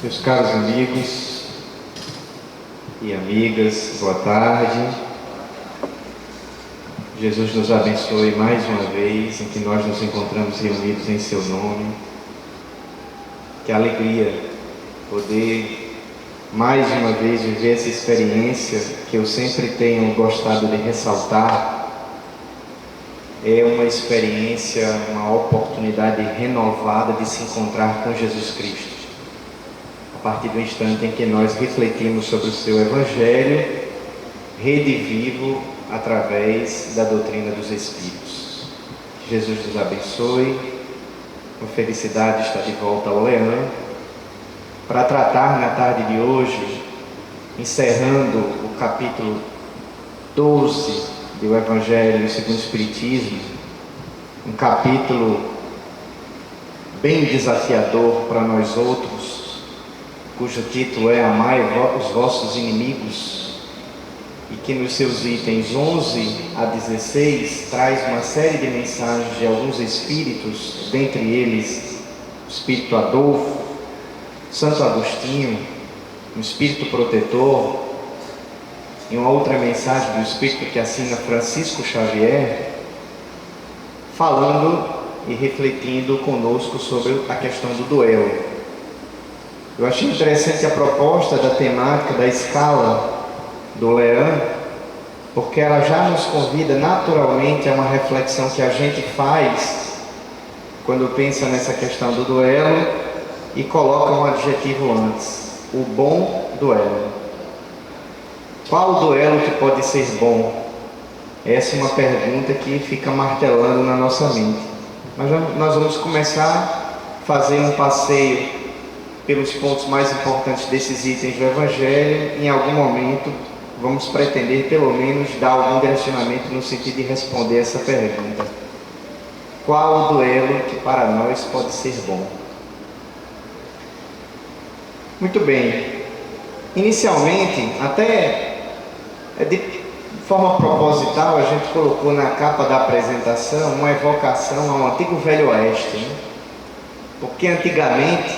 Meus caros amigos e amigas, boa tarde. Jesus nos abençoe mais uma vez em que nós nos encontramos reunidos em seu nome. Que alegria poder mais uma vez viver essa experiência que eu sempre tenho gostado de ressaltar. É uma experiência, uma oportunidade renovada de se encontrar com Jesus Cristo. A partir do instante em que nós refletimos sobre o seu Evangelho, redivivo através da doutrina dos Espíritos. Que Jesus nos abençoe. Com felicidade estar de volta ao Leão para tratar na tarde de hoje, encerrando o capítulo 12 do Evangelho segundo o Espiritismo, um capítulo bem desafiador para nós outros, cujo título é Amai os vossos inimigos, e que nos seus itens 11 a 16 traz uma série de mensagens de alguns espíritos, dentre eles o Espírito Adolfo, Santo Agostinho, um espírito protetor, e uma outra mensagem do espírito que assina Francisco Xavier, falando e refletindo conosco sobre a questão do duelo. Eu achei interessante a proposta da temática da escala do Leão, porque ela já nos convida naturalmente a uma reflexão que a gente faz quando pensa nessa questão do duelo e coloca um adjetivo antes: o bom duelo. Qual duelo que pode ser bom? Essa é uma pergunta que fica martelando na nossa mente. Mas nós vamos começar a fazer um passeio pelos pontos mais importantes desses itens do Evangelho. Em algum momento vamos pretender pelo menos dar algum direcionamento no sentido de responder essa pergunta: qual o duelo que para nós pode ser bom? Muito bem. Inicialmente, até de forma proposital, a gente colocou na capa da apresentação uma evocação ao antigo Velho Oeste, né? Porque antigamente,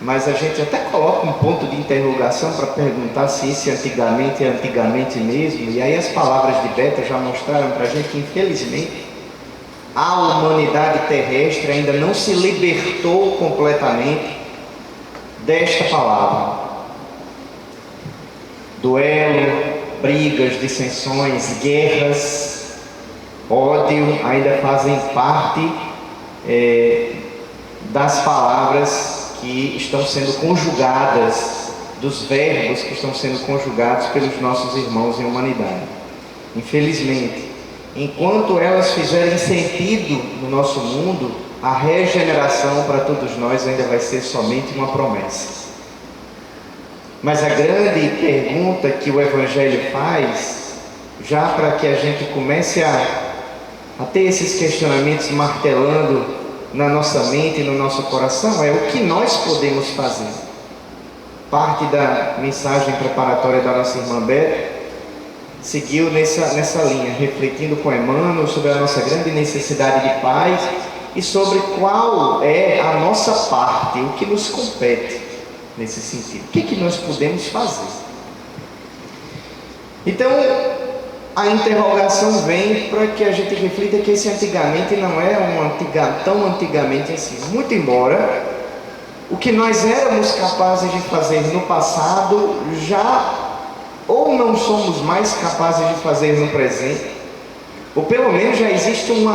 mas a gente até coloca um ponto de interrogação para perguntar se esse antigamente é antigamente mesmo, e aí as palavras de Beta já mostraram para a gente que, infelizmente, a humanidade terrestre ainda não se libertou completamente desta palavra. Duelo, brigas, dissensões, guerras, ódio ainda fazem parte das palavras que estão sendo conjugadas, dos verbos que estão sendo conjugados pelos nossos irmãos em humanidade. Infelizmente, enquanto elas fizerem sentido no nosso mundo, a regeneração para todos nós ainda vai ser somente uma promessa. Mas a grande pergunta que o Evangelho faz, já para que a gente comece a ter esses questionamentos martelando na nossa mente e no nosso coração, é o que nós podemos fazer. Parte da mensagem preparatória da nossa irmã Beth seguiu nessa linha, refletindo com Emmanuel sobre a nossa grande necessidade de paz e sobre qual é a nossa parte, o que nos compete nesse sentido. O que nós podemos fazer? Então, a interrogação vem para que a gente reflita que esse antigamente não é tão antigamente assim. Muito embora o que nós éramos capazes de fazer no passado, já ou não somos mais capazes de fazer no presente, ou pelo menos já existe um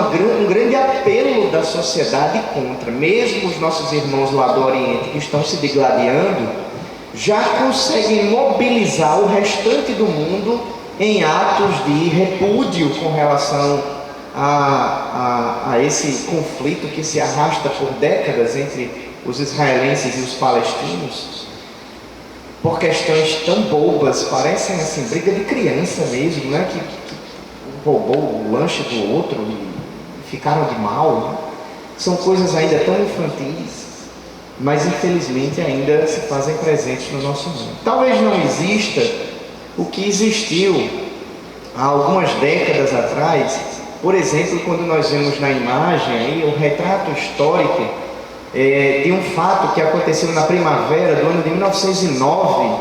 grande apelo da sociedade contra. Mesmo os nossos irmãos lá do Oriente, que estão se digladiando, já conseguem mobilizar o restante do mundo em atos de repúdio com relação a esse conflito que se arrasta por décadas entre os israelenses e os palestinos, por questões tão bobas, parecem assim, briga de criança mesmo, né? Que roubou o lanche do outro e ficaram de mal, né? São coisas ainda tão infantis, mas infelizmente ainda se fazem presentes no nosso mundo. Talvez não exista o que existiu há algumas décadas atrás. Por exemplo, quando nós vemos na imagem aí o retrato histórico de um fato que aconteceu na primavera do ano de 1909,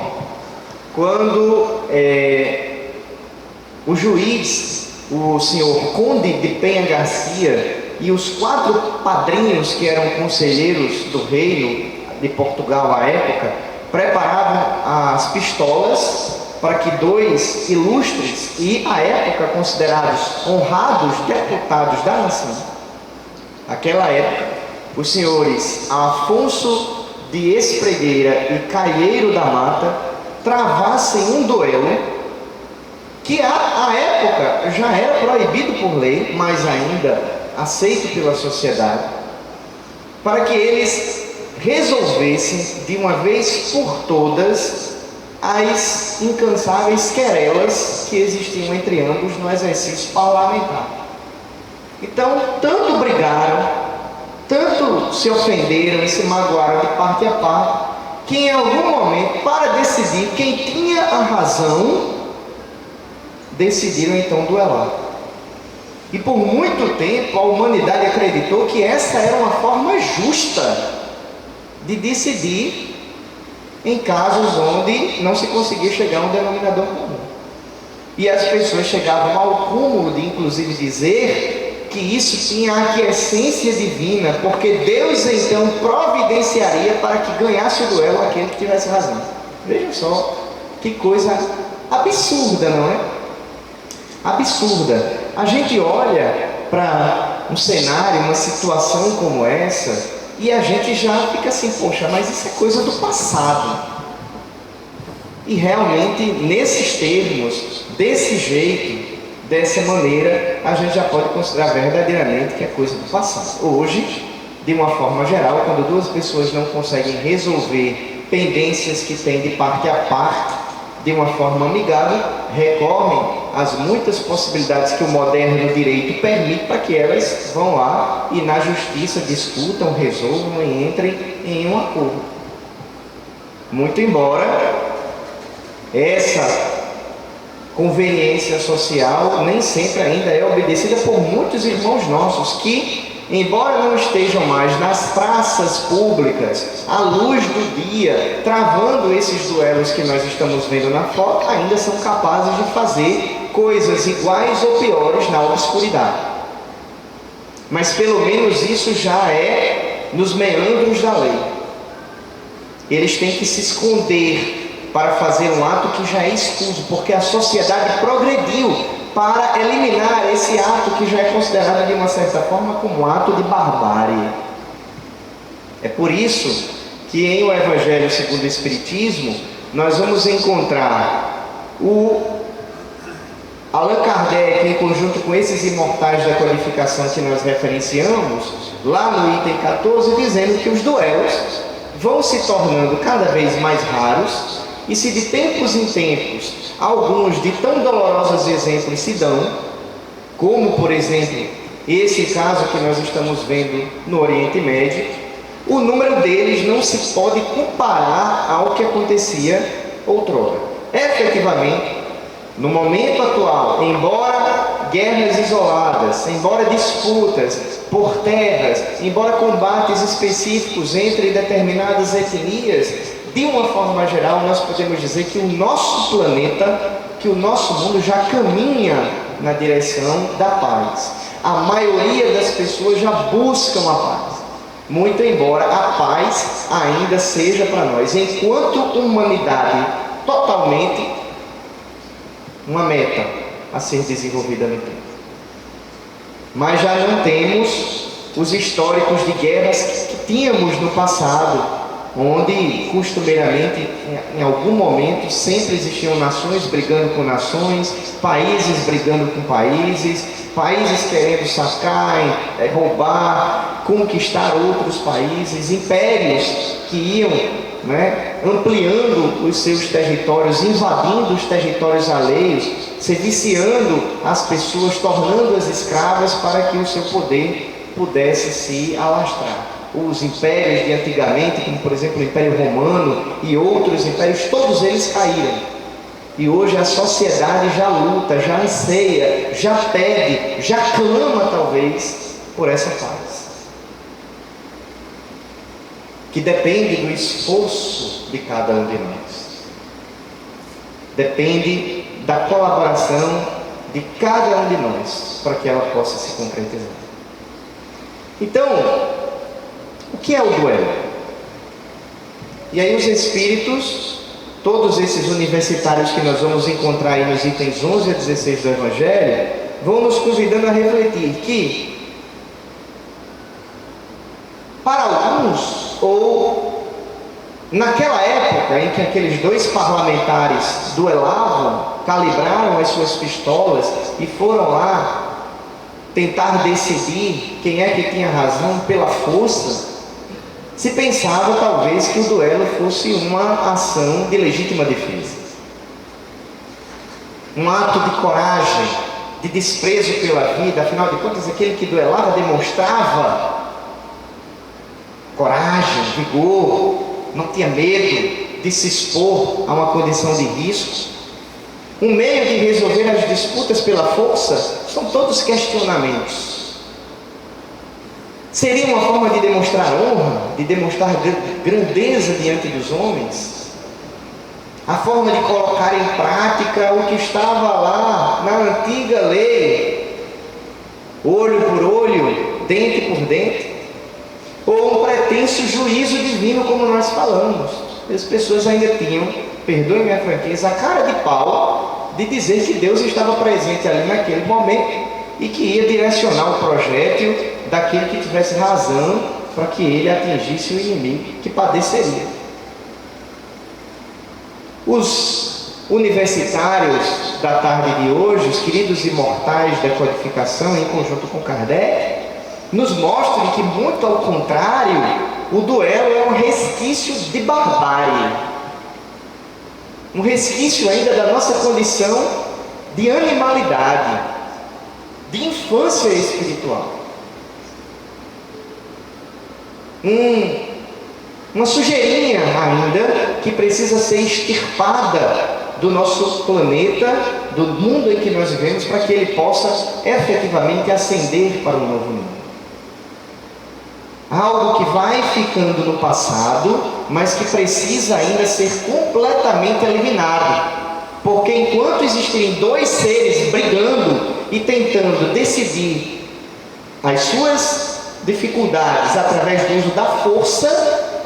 quando o juiz, o senhor Conde de Penha Garcia, e os 4 padrinhos que eram conselheiros do reino de Portugal à época, preparavam as pistolas para que 2 ilustres e, à época, considerados honrados deputados da nação, naquela época, os senhores Afonso de Espregueira e Caieiro da Mata, travassem um duelo que à época já era proibido por lei, mas ainda aceito pela sociedade, para que eles resolvessem de uma vez por todas as incansáveis querelas que existiam entre ambos no exercício parlamentar. Então, tanto brigaram, tanto se ofenderam e se magoaram de parte a parte, que em algum momento, para decidir quem tinha a razão, decidiram então duelar. E por muito tempo a humanidade acreditou que essa era uma forma justa de decidir em casos onde não se conseguia chegar a um denominador comum. E as pessoas chegavam ao cúmulo de inclusive dizer que isso tinha a aquiescência divina, porque Deus então providenciaria para que ganhasse o duelo aquele que tivesse razão. Vejam só que coisa absurda, não é? Absurda. A gente olha para um cenário, uma situação como essa, e a gente já fica assim, poxa, mas isso é coisa do passado. E realmente, nesses termos, desse jeito, dessa maneira, a gente já pode considerar verdadeiramente que é coisa do passado. Hoje, de uma forma geral, quando 2 pessoas não conseguem resolver pendências que têm de parte a parte, de uma forma amigável, recorrem às muitas possibilidades que o moderno direito permite para que elas vão lá e na justiça discutam, resolvam e entrem em um acordo. Muito embora essa conveniência social nem sempre ainda é obedecida por muitos irmãos nossos que, embora não estejam mais nas praças públicas, à luz do dia, travando esses duelos que nós estamos vendo na foto, ainda são capazes de fazer coisas iguais ou piores na obscuridade. Mas pelo menos isso já é nos meandros da lei. Eles têm que se esconder para fazer um ato que já é escuso, porque a sociedade progrediu para eliminar esse ato que já é considerado de uma certa forma como um ato de barbárie. É por isso que em O Evangelho segundo o Espiritismo nós vamos encontrar o Allan Kardec, em conjunto com esses imortais da codificação que nós referenciamos, lá no item 14, dizendo que os duelos vão se tornando cada vez mais raros, e se de tempos em tempos alguns de tão dolorosos exemplos se dão, como por exemplo esse caso que nós estamos vendo no Oriente Médio, o número deles não se pode comparar ao que acontecia outrora. Efetivamente, no momento atual, embora guerras isoladas, embora disputas por terras, embora combates específicos entre determinadas etnias, de uma forma geral, nós podemos dizer que o nosso planeta, que o nosso mundo já caminha na direção da paz. A maioria das pessoas já buscam a paz, muito embora a paz ainda seja para nós, enquanto humanidade, totalmente uma meta a ser desenvolvida no tempo. Mas já não temos os históricos de guerras que tínhamos no passado, onde costumeiramente, em algum momento, sempre existiam nações brigando com nações, países brigando com países, países querendo sacar, roubar, conquistar outros países, impérios que iam ampliando os seus territórios, invadindo os territórios alheios, se viciando as pessoas, tornando-as escravas para que o seu poder pudesse se alastrar. Os impérios de antigamente, como por exemplo o Império Romano e outros impérios, todos eles caíram. E hoje a sociedade já luta, já anseia, já pede, já clama talvez por essa paz. que depende do esforço de cada um de nós. Depende da colaboração de cada um de nós para que ela possa se concretizar. Então, o que é o duelo? E aí os espíritos, todos esses universitários que nós vamos encontrar aí nos itens 11 a 16 do Evangelho, vão nos convidando a refletir que, para alguns, ou naquela época em que aqueles dois parlamentares duelavam, calibraram as suas pistolas e foram lá tentar decidir quem é que tinha razão pela força, se pensava talvez que o duelo fosse uma ação de legítima defesa, um ato de coragem, de desprezo pela vida. Afinal de contas, aquele que duelava demonstrava coragem, vigor, não tinha medo de se expor a uma condição de risco. Um meio de resolver as disputas pela força. São todos questionamentos. Seria uma forma de demonstrar honra, de demonstrar grandeza diante dos homens? A forma de colocar em prática o que estava lá na antiga lei, olho por olho, dente por dente? Ou um pretenso juízo divino, como nós falamos? As pessoas ainda tinham, perdoem minha franqueza, a cara de pau de dizer que Deus estava presente ali naquele momento e que ia direcionar o projétil daquele que tivesse razão para que ele atingisse o inimigo que padeceria. Os universitários da tarde de hoje, os queridos imortais da codificação, em conjunto com Kardec, nos mostram que, muito ao contrário, o duelo é um resquício de barbárie, um resquício ainda da nossa condição de animalidade, de infância espiritual. Uma sujeirinha ainda que precisa ser extirpada do nosso planeta, do mundo em que nós vivemos, para que ele possa efetivamente ascender para um novo mundo. Algo que vai ficando no passado, mas que precisa ainda ser completamente eliminado. Porque enquanto existirem dois seres brigando e tentando decidir as suas dificuldades através do uso da força,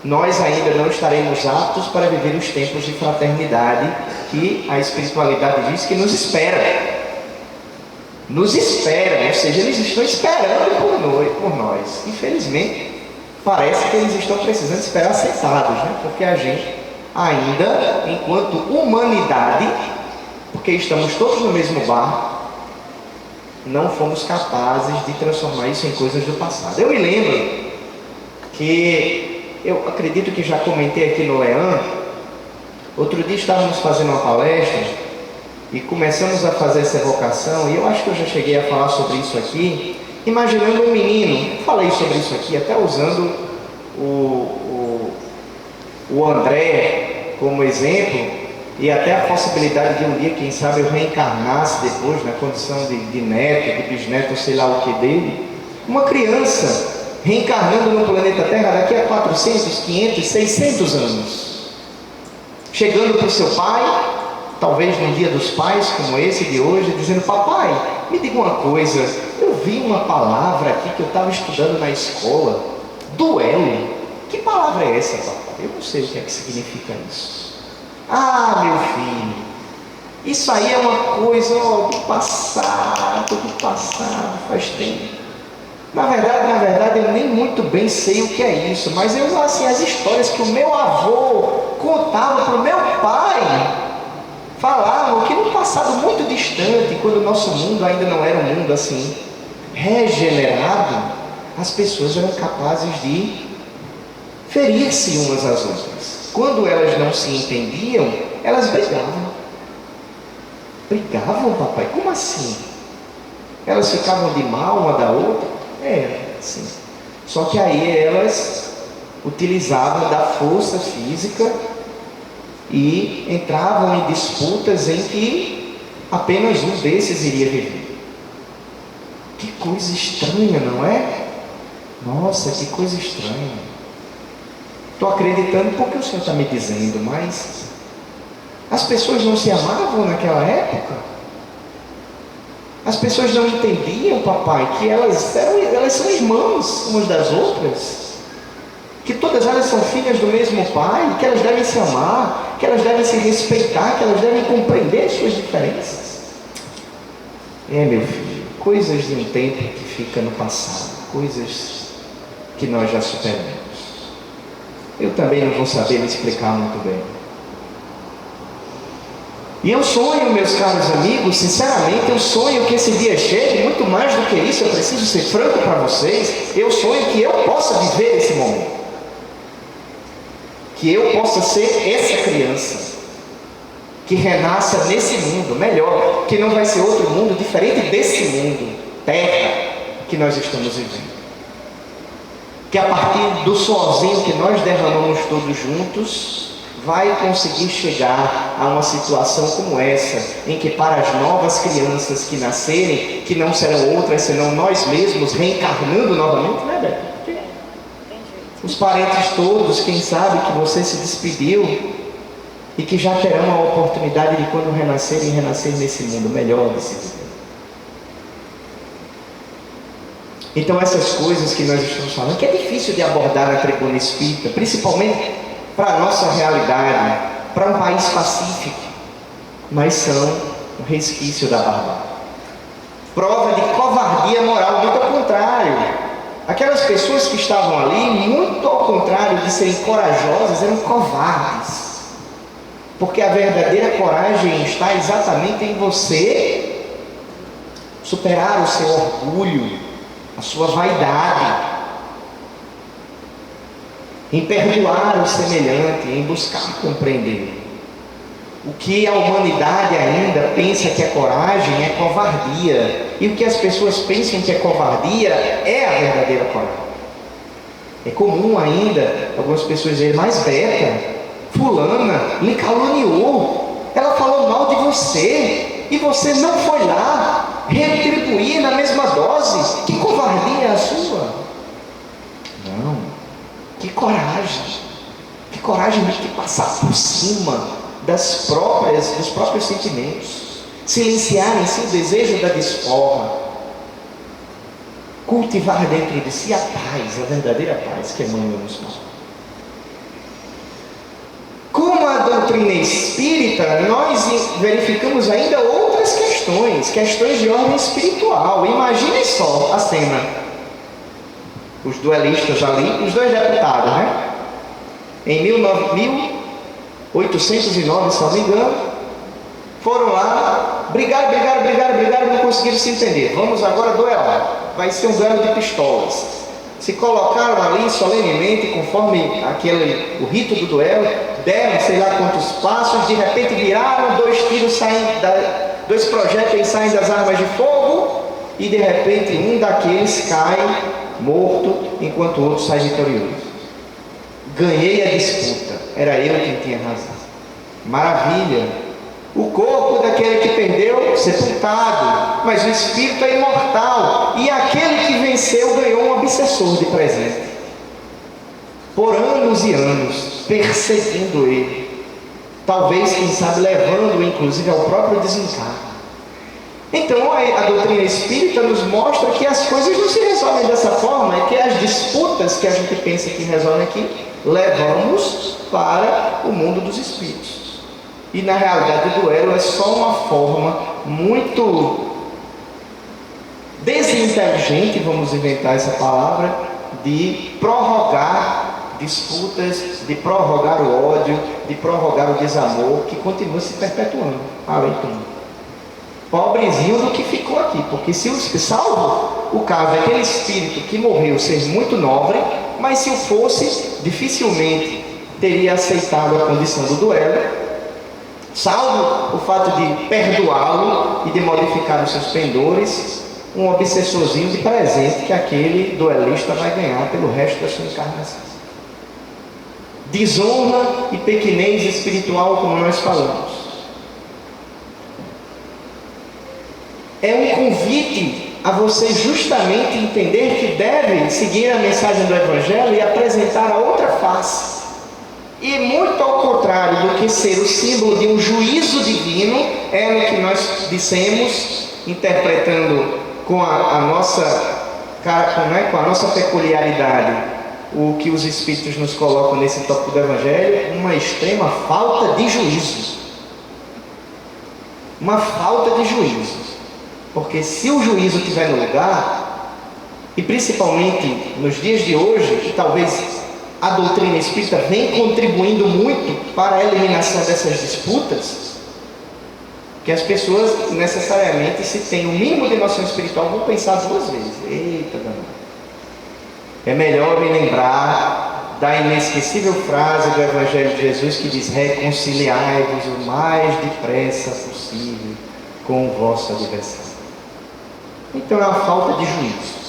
nós ainda não estaremos aptos para viver os tempos de fraternidade que a espiritualidade diz que nos espera. Nos espera, ou seja, eles estão esperando por nós. Infelizmente, parece que eles estão precisando esperar sentados, né? Porque a gente ainda, enquanto humanidade, porque estamos todos no mesmo barco, não fomos capazes de transformar isso em coisas do passado. Eu me lembro que, eu acredito que já comentei aqui no Leão, outro dia estávamos fazendo uma palestra e começamos a fazer essa evocação, e eu acho que eu já cheguei a falar sobre isso aqui, imaginando um menino. Eu falei sobre isso aqui, até usando o André como exemplo, e até a possibilidade de um dia, quem sabe, eu reencarnasse depois na condição de neto, de bisneto, sei lá o que dele. Uma criança reencarnando no planeta Terra daqui a 400, 500, 600 anos. Chegando para o seu pai, talvez num dia dos pais como esse de hoje, dizendo: papai, me diga uma coisa, eu vi uma palavra aqui que eu estava estudando na escola, duelo. Que palavra é essa, papai? Eu não sei o que é que significa isso. Ah, meu filho, isso aí é uma coisa do passado, faz tempo. Na verdade, eu nem muito bem sei o que é isso, mas eu, assim, as histórias que o meu avô contava para o meu pai, falavam que no passado muito distante, quando o nosso mundo ainda não era um mundo assim regenerado, as pessoas eram capazes de ferir-se umas às outras. Quando elas não se entendiam, elas brigavam. Brigavam, papai? Como assim? Elas ficavam de mal uma da outra? Sim. Só que aí elas utilizavam da força física e entravam em disputas em que apenas um desses iria viver. Que coisa estranha, não é? Nossa, que coisa estranha. estou acreditando porque o Senhor está me dizendo, mas as pessoas não se amavam naquela época. As pessoas não entendiam, papai, que elas são irmãs umas das outras, que todas elas são filhas do mesmo pai, que elas devem se amar, que elas devem se respeitar, que elas devem compreender suas diferenças. Meu filho, coisas de um tempo que fica no passado, coisas que nós já superamos. Eu também não vou saber me explicar muito bem. E eu sonho, meus caros amigos, sinceramente, eu sonho que esse dia chegue. Muito mais do que isso, eu preciso ser franco para vocês. Eu sonho que eu possa viver esse momento, que eu possa ser essa criança que renasça nesse mundo, melhor, que não vai ser outro mundo diferente desse mundo, terra, que nós estamos vivendo. Que a partir do sozinho que nós derramamos todos juntos, vai conseguir chegar a uma situação como essa, em que para as novas crianças que nascerem, que não serão outras senão nós mesmos, reencarnando novamente, né, Beto? Os parentes todos, quem sabe que você se despediu, e que já terão a oportunidade de quando renascerem, renascer nesse mundo melhor desse mundo. Então essas coisas que nós estamos falando, que é difícil de abordar na tribuna espírita, principalmente para a nossa realidade, para um país pacífico, mas são um resquício da barbárie. Prova de covardia moral, muito ao contrário. Aquelas pessoas que estavam ali, muito ao contrário de serem corajosas, eram covardes. Porque a verdadeira coragem está exatamente em você superar o seu orgulho, a sua vaidade, em perdoar o semelhante, em buscar compreender. O que a humanidade ainda pensa que é coragem é covardia, e o que as pessoas pensam que é covardia é a verdadeira coragem. É comum ainda algumas pessoas dizerem, mas Beta, fulana lhe caluniou, ela falou mal de você, e você não foi lá retribuir na mesma dose. Que covardia é a sua? Não. Que coragem de passar por cima dos próprios sentimentos, silenciar em si o desejo da desforra, cultivar dentro de si a paz, a verdadeira paz que Emmanuel nos fala. Com a doutrina espírita, nós verificamos ainda outras questões de ordem espiritual. Imaginem só a cena. Os duelistas ali, os dois deputados, né? Em 1809, se não me engano, foram lá, brigaram, não conseguiram se entender. Vamos agora duelar. Vai ser um duelo de pistolas. Se colocaram ali solenemente, conforme o rito do duelo, deram sei lá quantos passos, de repente viraram, dois projéteis saem das armas de fogo, e de repente um daqueles cai morto, enquanto o outro sai vitorioso. Ganhei a disputa, era eu quem tinha razão. Maravilha! O corpo daquele que perdeu, sepultado, mas o espírito é imortal, e aquele que venceu ganhou um obsessor de presente, por anos e anos, perseguindo ele, talvez, quem sabe, levando-o inclusive ao próprio desencargo. Então a doutrina espírita nos mostra que as coisas não se resolvem dessa forma, é que as disputas que a gente pensa que resolvem aqui, levamos para o mundo dos espíritos. E na realidade o duelo é só uma forma muito desinteligente, vamos inventar essa palavra, de prorrogar disputas, de prorrogar o ódio, de prorrogar o desamor, que continua se perpetuando, além de tudo. Pobrezinho do que ficou aqui, porque salvo o caso daquele espírito que morreu ser muito nobre, mas se o fosse, dificilmente teria aceitado a condição do duelo, salvo o fato de perdoá-lo e de modificar os seus pendores, um obsessorzinho de presente que aquele duelista vai ganhar pelo resto da sua encarnação. Desonra e pequenez espiritual, como nós falamos. É um convite a você justamente entender que deve seguir a mensagem do Evangelho e apresentar a outra face. E muito ao contrário do que ser o símbolo de um juízo divino, é no que nós dissemos, interpretando com a nossa peculiaridade, o que os Espíritos nos colocam nesse tópico do Evangelho, uma extrema falta de juízo. Uma falta de juízo. Porque se o juízo estiver no lugar, e principalmente nos dias de hoje, que talvez a doutrina espírita vem contribuindo muito para a eliminação dessas disputas, que as pessoas necessariamente, se têm o mínimo de noção espiritual, vão pensar duas vezes. Eita, danado. É melhor me lembrar da inesquecível frase do Evangelho de Jesus que diz: reconciliai-vos o mais depressa possível com o vosso adversário. Então é uma falta de juízo.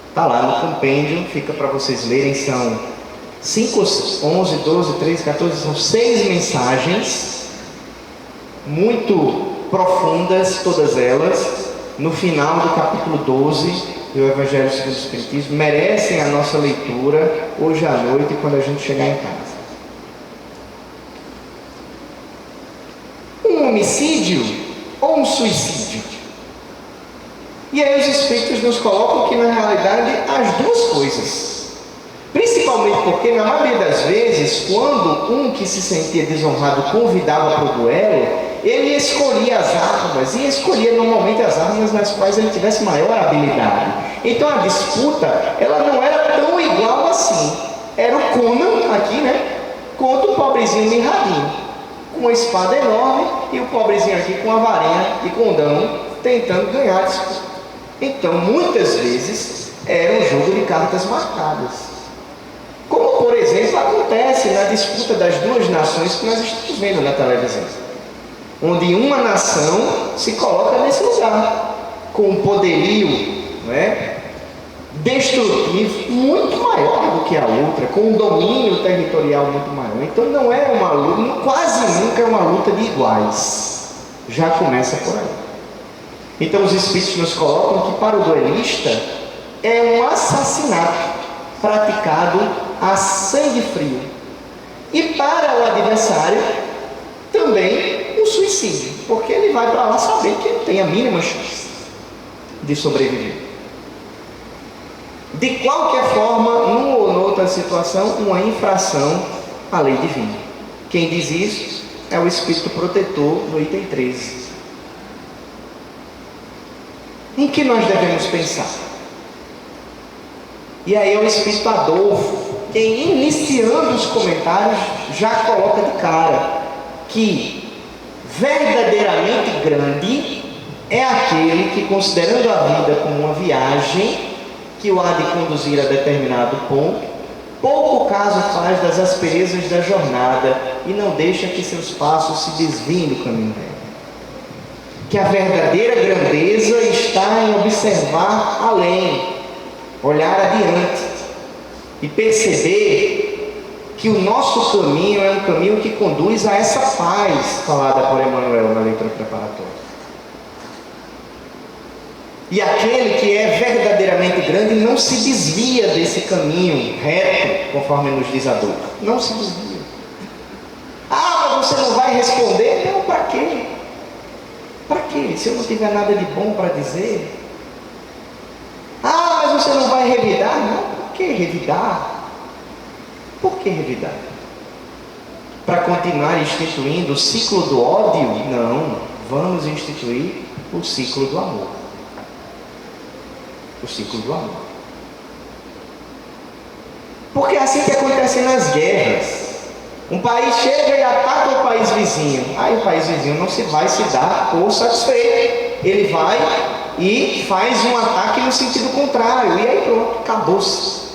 Está lá no compêndio, fica para vocês lerem, são 5, 11, 12, 13, 14, são 6 mensagens, muito profundas todas elas, no final do capítulo 12 do Evangelho segundo o Espiritismo, merecem a nossa leitura hoje à noite, quando a gente chegar em casa. Um homicídio ou um suicídio? E aí os Espíritos nos colocam que na realidade as duas coisas, principalmente porque na maioria das vezes, quando um que se sentia desonrado convidava para o duelo, ele escolhia as armas, e escolhia normalmente as armas nas quais ele tivesse maior habilidade. Então a disputa, ela não era tão igual assim. Era o Conan aqui, né, contra o pobrezinho mirradinho, com uma espada enorme, e o pobrezinho aqui com a varinha e condão, tentando ganhar a disputa. Então, muitas vezes, era um jogo de cartas marcadas. Como, por exemplo, acontece na disputa das duas nações que nós estamos vendo na televisão. Onde uma nação se coloca nesse lugar, com um poderio, não é, destrutivo muito maior do que a outra, com um domínio territorial muito maior. Então, não é uma luta, quase nunca é uma luta de iguais. Já começa por aí. Então os Espíritos nos colocam que para o duelista é um assassinato praticado a sangue frio. E para o adversário também um suicídio, porque ele vai para lá sabendo que ele tem a mínima chance de sobreviver. De qualquer forma, numa ou noutra situação, uma infração à lei divina. Quem diz isso é o Espírito Protetor no item 13. Em que nós devemos pensar? E aí é o Espírito Adolfo, quem iniciando os comentários já coloca de cara que verdadeiramente grande é aquele que, considerando a vida como uma viagem que o há de conduzir a determinado ponto, pouco caso faz das asperezas da jornada e não deixa que seus passos se desviem do caminho reto. Que a verdadeira grandeza está em observar além, olhar adiante e perceber que o nosso caminho é um caminho que conduz a essa paz falada por Emmanuel na leitura preparatória. E aquele que é verdadeiramente grande não se desvia desse caminho reto, conforme nos diz Adolfo. Não se desvia. Ah, mas você não vai responder? Não, para quê? Para quê? Se eu não tiver nada de bom para dizer? Ah, mas você não vai revidar? Não, por que revidar? Por que revidar? Para continuar instituindo o ciclo do ódio? Não, vamos instituir o ciclo do amor. O ciclo do amor. Porque é assim que acontece nas guerras. Um país chega e ataca o país vizinho. Aí o país vizinho não se vai se dar por satisfeito. Ele vai e faz um ataque no sentido contrário. E aí pronto, acabou-se.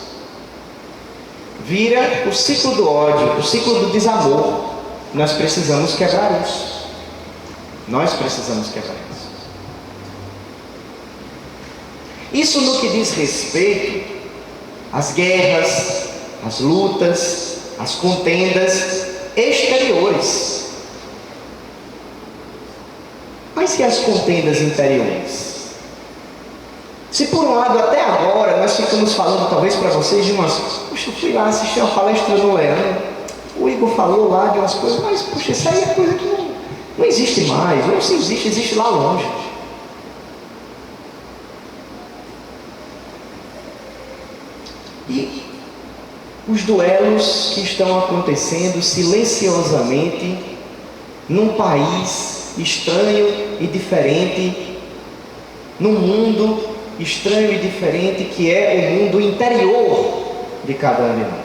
Vira o ciclo do ódio, o ciclo do desamor. Nós precisamos quebrar isso. Nós precisamos quebrar isso. Isso no que diz respeito às guerras, às lutas, as contendas exteriores. Mas e as contendas interiores? Se por um lado até agora hora nós ficamos falando talvez para vocês de umas... Puxa, eu fui lá assistir uma palestra no Leão, o Igor falou lá de umas coisas, mas puxa, isso aí é coisa que não existe mais, ou se existe, existe lá longe. E os duelos que estão acontecendo silenciosamente num país estranho e diferente, num mundo estranho e diferente que é o mundo interior de cada um de nós.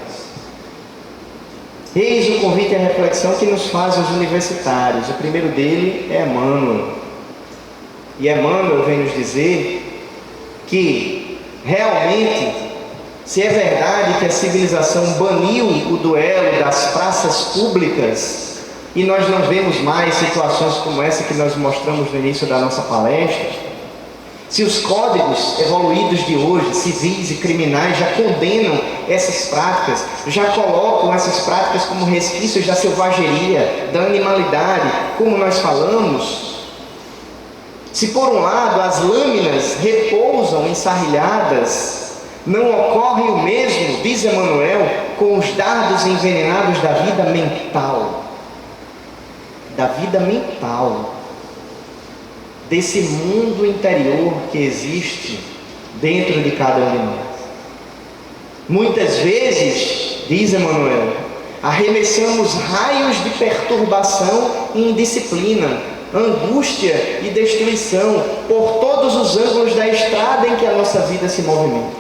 Eis o convite à reflexão que nos fazem os universitários. O primeiro dele é Emmanuel. E Emmanuel vem nos dizer que realmente, se é verdade que a civilização baniu o duelo das praças públicas e nós não vemos mais situações como essa que nós mostramos no início da nossa palestra, se os códigos evoluídos de hoje, civis e criminais, já condenam essas práticas, já colocam essas práticas como resquícios da selvageria, da animalidade, como nós falamos, se por um lado as lâminas repousam ensarrilhadas, não ocorre o mesmo, diz Emmanuel, com os dardos envenenados da vida mental. Da vida mental. Desse mundo interior que existe dentro de cada um de nós. Muitas vezes, diz Emmanuel, arremessamos raios de perturbação e indisciplina, angústia e destruição por todos os ângulos da estrada em que a nossa vida se movimenta.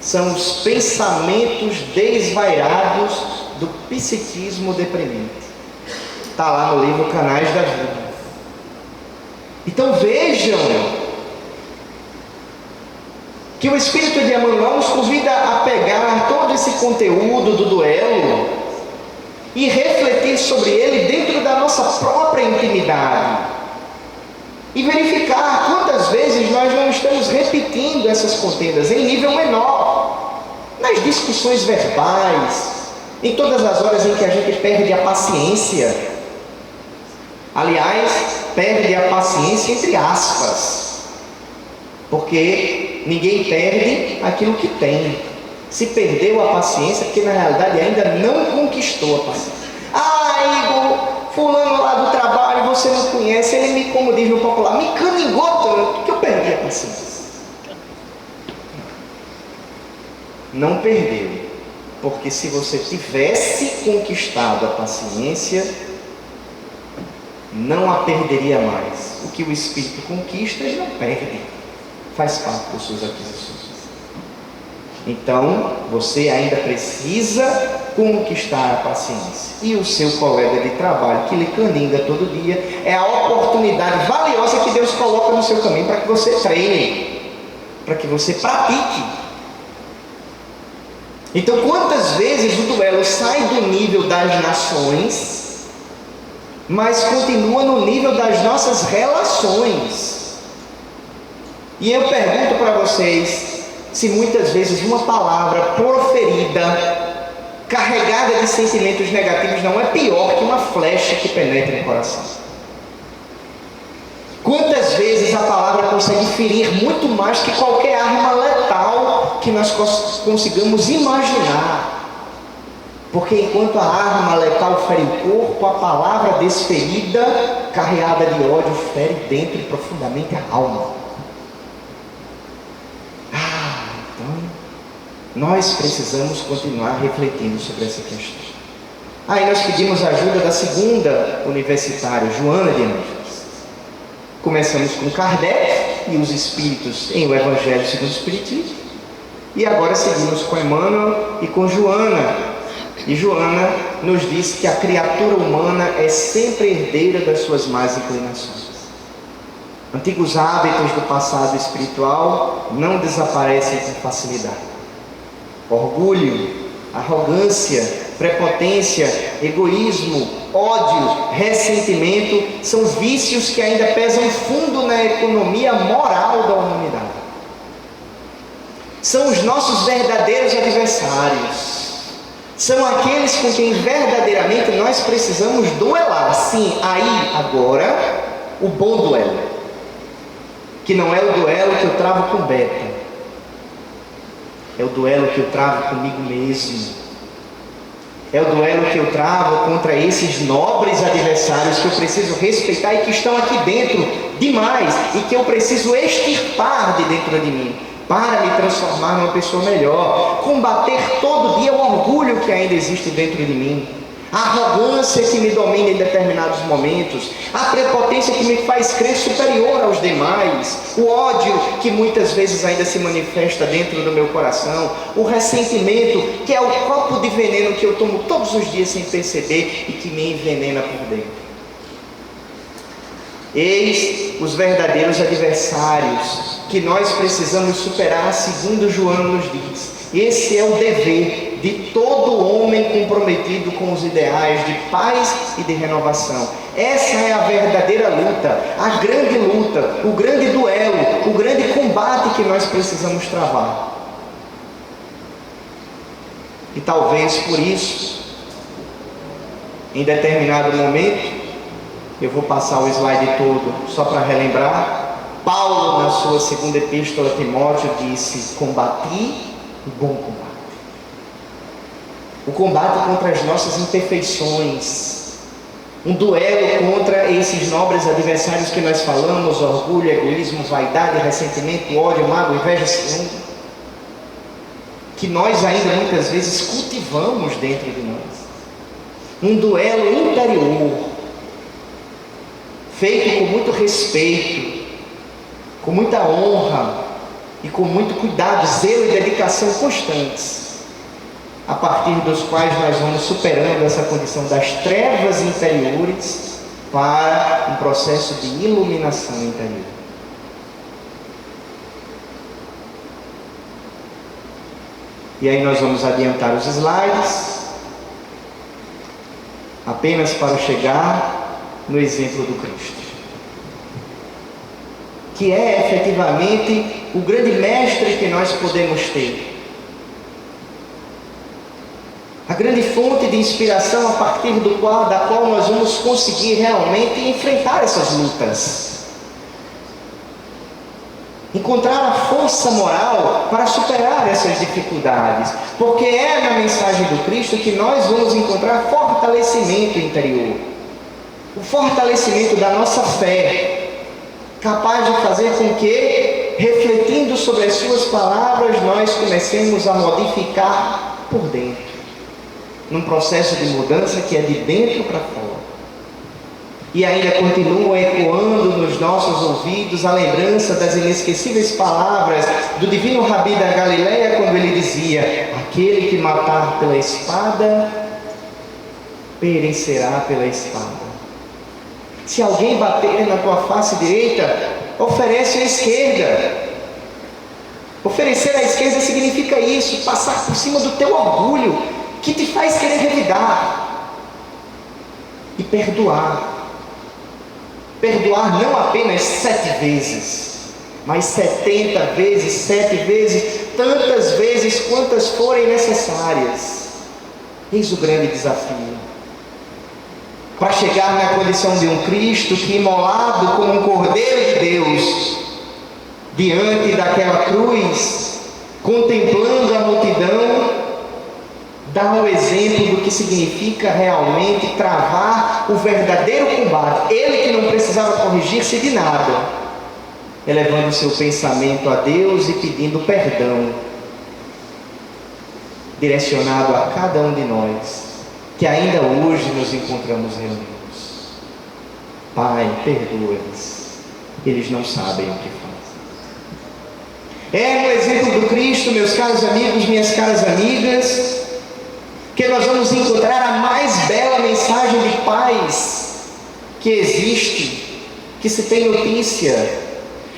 São os pensamentos desvairados do psiquismo deprimente. Está lá no livro Canais da Vida. Então vejam que o Espírito de Emmanuel nos convida a pegar todo esse conteúdo do duelo e refletir sobre ele dentro da nossa própria intimidade e verificar quantas vezes nós não estamos repetindo essas contendas em nível menor, nas discussões verbais, em todas as horas em que a gente perde a paciência. Aliás, perde a paciência entre aspas, porque ninguém perde aquilo que tem. Se perdeu a paciência, porque na realidade ainda não conquistou a paciência. Igor, fulano lá do trabalho, você não conhece, ele me, como diz no popular, me caningou tanto que eu perdi a paciência. Não perdeu, porque se você tivesse conquistado a paciência, não a perderia mais. O que o Espírito conquista, ele não perde. Faz parte das suas aquisições. Então, você ainda precisa conquistar a paciência. E o seu colega de trabalho, que lhe caninga todo dia, é a oportunidade valiosa que Deus coloca no seu caminho para que você treine, para que você pratique. Então, quantas vezes o duelo sai do nível das nações, mas continua no nível das nossas relações. E eu pergunto para vocês, se muitas vezes uma palavra proferida, carregada de sentimentos negativos, não é pior que uma flecha que penetra no coração. Quantas vezes a palavra consegue ferir muito mais que qualquer arma letal que nós consigamos imaginar. Porque enquanto a arma letal fere o corpo, a palavra desferida, carregada de ódio, fere dentro e profundamente a alma. Então, nós precisamos continuar refletindo sobre essa questão. Aí nós pedimos a ajuda da segunda universitária, Joana de Ângeles. Começamos com Kardec e os Espíritos em O Evangelho segundo o Espiritismo. E agora seguimos com Emmanuel e com Joana. E Joana nos diz que a criatura humana é sempre herdeira das suas más inclinações. Antigos hábitos do passado espiritual não desaparecem com facilidade. Orgulho, arrogância, prepotência, egoísmo, ódio, ressentimento são vícios que ainda pesam fundo na economia moral da humanidade. São os nossos verdadeiros adversários. São aqueles com quem verdadeiramente nós precisamos duelar. Sim, aí, agora, o bom duelo. Que não é o duelo que eu travo com Beta. É o duelo que eu travo comigo mesmo. É o duelo que eu travo contra esses nobres adversários que eu preciso respeitar e que estão aqui dentro demais e que eu preciso extirpar de dentro de mim para me transformar numa pessoa melhor. Combater todo dia o orgulho que ainda existe dentro de mim, a arrogância que me domina em determinados momentos, a prepotência que me faz crer superior aos demais, o ódio que muitas vezes ainda se manifesta dentro do meu coração, o ressentimento que é o copo de veneno que eu tomo todos os dias sem perceber e que me envenena por dentro. Eis os verdadeiros adversários que nós precisamos superar, segundo João nos diz. Esse é o dever de todo homem comprometido com os ideais de paz e de renovação. Essa é a verdadeira luta, a grande luta, o grande duelo, o grande combate que nós precisamos travar. E talvez por isso, em determinado momento, eu vou passar o slide todo só para relembrar, Paulo, na sua segunda epístola a Timóteo, disse: combati o bom combate. O combate contra as nossas imperfeições, um duelo contra esses nobres adversários que nós falamos: orgulho, egoísmo, vaidade, ressentimento, ódio, mágoa, inveja, ciúme, que nós ainda muitas vezes cultivamos dentro de nós. Um duelo interior, feito com muito respeito, com muita honra e com muito cuidado, zelo e dedicação constantes, a partir dos quais nós vamos superando essa condição das trevas interiores para um processo de iluminação interior. E aí nós vamos adiantar os slides, apenas para chegar no exemplo do Cristo, que é efetivamente o grande mestre que nós podemos ter, a grande fonte de inspiração a partir da qual nós vamos conseguir realmente enfrentar essas lutas, encontrar a força moral para superar essas dificuldades, porque é na mensagem do Cristo que nós vamos encontrar fortalecimento interior, o fortalecimento da nossa fé, capaz de fazer com que, refletindo sobre as suas palavras, nós comecemos a modificar por dentro, num processo de mudança que é de dentro para fora. E ainda continua ecoando nos nossos ouvidos a lembrança das inesquecíveis palavras do divino Rabi da Galileia, quando ele dizia: aquele que matar pela espada, perecerá pela espada. Se alguém bater na tua face direita, oferece a esquerda. Oferecer a esquerda significa isso: passar por cima do teu orgulho, que te faz querer revidar, e perdoar. Perdoar não apenas 7 vezes, mas 70 vezes, 7 vezes, tantas vezes quantas forem necessárias. Eis o grande desafio. Para chegar na condição de um Cristo que, imolado como um Cordeiro de Deus, diante daquela cruz, contemplando a multidão, dá o exemplo do que significa realmente travar o verdadeiro combate. Ele que não precisava corrigir-se de nada, elevando o seu pensamento a Deus e pedindo perdão, direcionado a cada um de nós, que ainda hoje nos encontramos reunidos. Pai, perdoa-lhes, eles não sabem o que fazem. É no exemplo do Cristo, meus caros amigos, minhas caras amigas, que nós vamos encontrar a mais bela mensagem de paz que existe, que se tem notícia.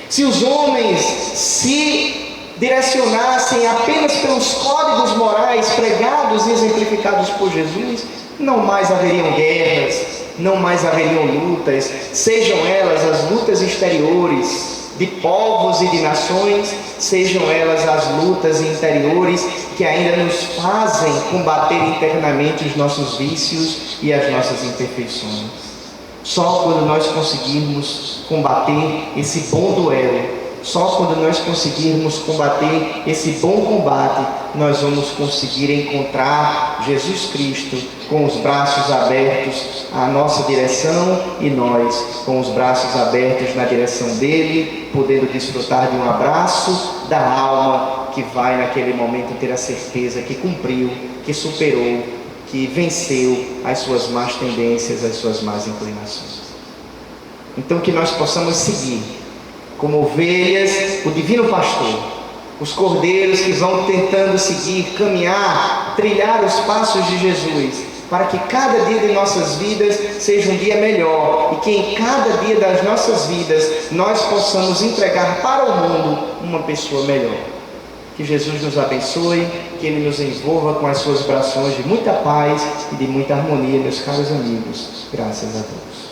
Se os homens se direcionassem apenas pelos códigos morais pregados e exemplificados por Jesus, não mais haveriam guerras, não mais haveriam lutas, sejam elas as lutas exteriores de povos e de nações, sejam elas as lutas interiores que ainda nos fazem combater internamente os nossos vícios e as nossas imperfeições. Só quando nós conseguirmos combater esse bom duelo Só quando nós conseguirmos combater esse bom combate, nós vamos conseguir encontrar Jesus Cristo com os braços abertos à nossa direção e nós com os braços abertos na direção dele, podendo desfrutar de um abraço da alma que vai naquele momento ter a certeza que cumpriu, que superou, que venceu as suas más tendências, as suas más inclinações. Então que nós possamos seguir como ovelhas o divino pastor, os cordeiros que vão tentando seguir, caminhar, trilhar os passos de Jesus, para que cada dia de nossas vidas seja um dia melhor e que em cada dia das nossas vidas nós possamos entregar para o mundo uma pessoa melhor. Que Jesus nos abençoe, que Ele nos envolva com as suas brações de muita paz e de muita harmonia, meus caros amigos. Graças a Deus.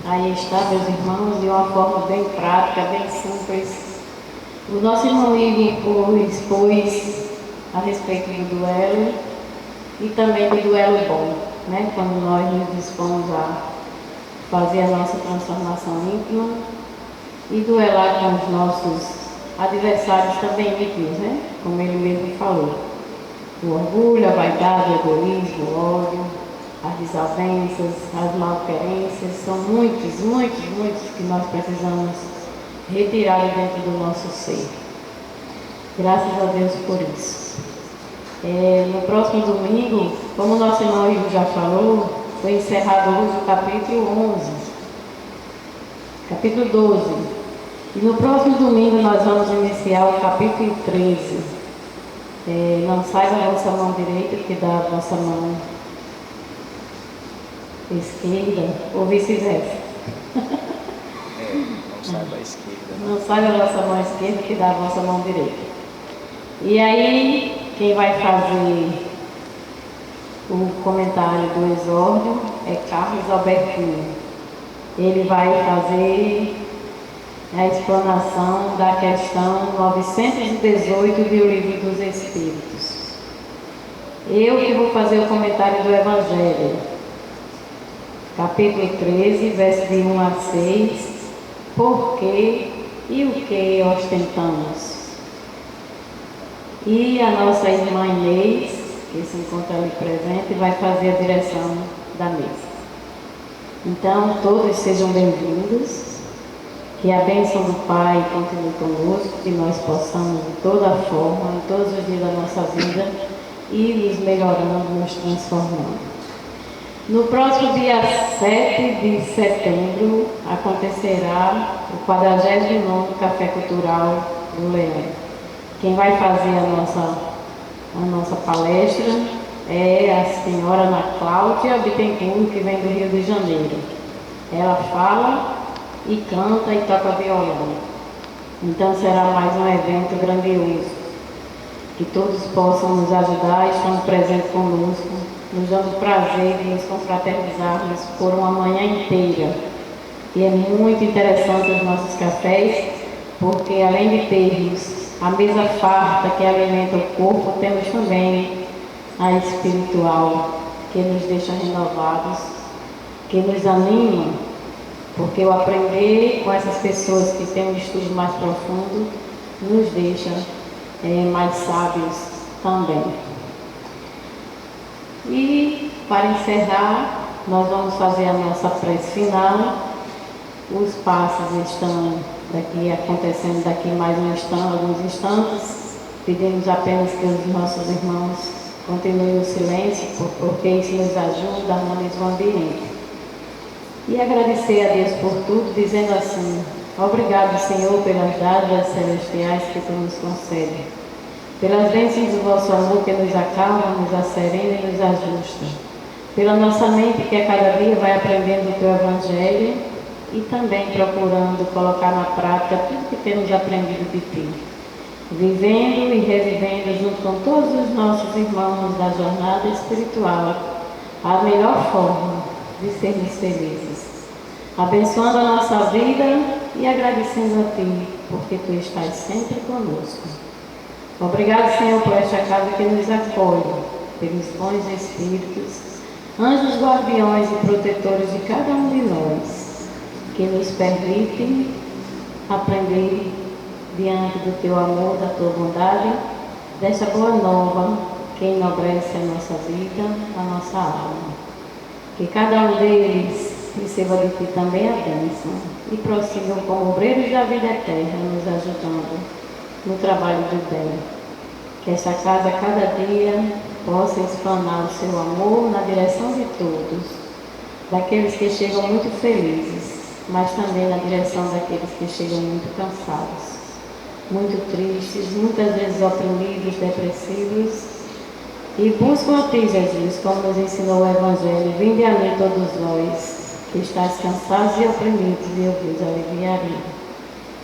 Aí está, meus irmãos, de uma forma bem prática, bem simples. O nosso irmão Igor expôs a respeito do duelo e também do duelo bom, né? Quando nós nos dispomos a fazer a nossa transformação íntima e duelar com os nossos adversários também íntimos, né? Como ele mesmo falou. O orgulho, a vaidade, o egoísmo, o ódio, as desavenças, as malquerências, são muitos que nós precisamos retirar dentro do nosso ser. Graças a Deus por isso. No próximo domingo, como o nosso irmão Igor já falou, foi encerrado hoje o capítulo 11, capítulo 12. E no próximo domingo nós vamos iniciar o capítulo 13. Não sai da vossa mão direita que dá a vossa mão esquerda, ou vice-versa. Não sai da esquerda. Não sai da vossa mão esquerda que dá a vossa mão direita. E aí, quem vai fazer o comentário do exórdio é Carlos Albertino. Ele vai fazer a explanação da questão 918 do Livro dos Espíritos. Eu que vou fazer o comentário do Evangelho. Capítulo 13, verso de 1 a 6. Por que e o que ostentamos? E a nossa irmã Inês, que se encontra ali presente, vai fazer a direção da mesa. Então, todos sejam bem-vindos. Que a bênção do Pai continue conosco, que nós possamos, de toda forma, em todos os dias da nossa vida, ir nos melhorando, nos transformando. No próximo dia 7 de setembro acontecerá o 49º Café Cultural do Leão. Quem vai fazer a nossa palestra é a senhora Ana Cláudia Bittencourt, que vem do Rio de Janeiro. Ela fala e canta e toca violão. Então será mais um evento grandioso. Que todos possam nos ajudar, estando presentes conosco, nos dando o prazer de nos confraternizarmos por uma manhã inteira. E é muito interessante os nossos cafés, porque além de termos a mesa farta que alimenta o corpo, temos também a espiritual, que nos deixa renovados, que nos anima, porque o aprender com essas pessoas que têm um estudo mais profundo nos deixa mais sábios também. E para encerrar, nós vamos fazer a nossa prece final. Os passos estão acontecendo daqui mais alguns instantes. Pedimos apenas que os nossos irmãos continuem no silêncio, porque isso nos ajuda a harmonizar o ambiente. E agradecer a Deus por tudo, dizendo assim: obrigado, Senhor, pelas dádivas celestiais que Tu nos concede, pelas bênçãos do vosso amor que nos acalma, nos acerena e nos ajusta, pela nossa mente que a cada dia vai aprendendo o Teu Evangelho e também procurando colocar na prática tudo que temos aprendido de Ti, vivendo e revivendo junto com todos os nossos irmãos da jornada espiritual a melhor forma de sermos felizes, abençoando a nossa vida e agradecendo a Ti, porque Tu estás sempre conosco. Obrigado, Senhor, por esta casa que nos acolhe, pelos bons espíritos, anjos guardiões e protetores de cada um de nós, que nos permitem aprender diante do teu amor, da tua bondade, desta boa nova que enobrece a nossa vida, a nossa alma. Que cada um deles receba de ti também a bênção e prossigam como obreiros da vida eterna, nos ajudando no trabalho do bem. Que esta casa, cada dia, possa explanar o seu amor na direção de todos, daqueles que chegam muito felizes, mas também na direção daqueles que chegam muito cansados, muito tristes, muitas vezes oprimidos, depressivos, e buscam a ti, Jesus, como nos ensinou o Evangelho: vinde a mim todos vós, que estáis cansados e oprimidos, e eu vos aliviarei.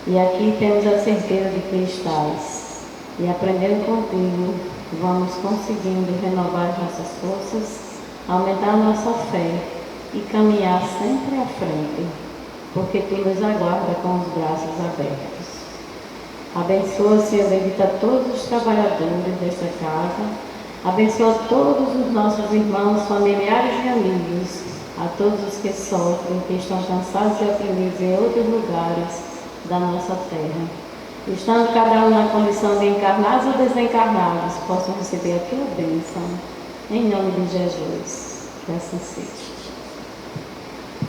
E aqui temos a certeza de que estás, e aprendendo contigo, vamos conseguindo renovar as nossas forças, aumentar a nossa fé e caminhar sempre à frente, porque tu nos aguarda com os braços abertos. Abençoa, Senhor, bendita todos os trabalhadores desta casa, abençoa todos os nossos irmãos, familiares e amigos, a todos os que sofrem, que estão cansados e oprimidos em outros lugares da nossa terra. Estando cada um na condição de encarnados ou desencarnados, possam receber a tua bênção. Em nome de Jesus, que assim seja.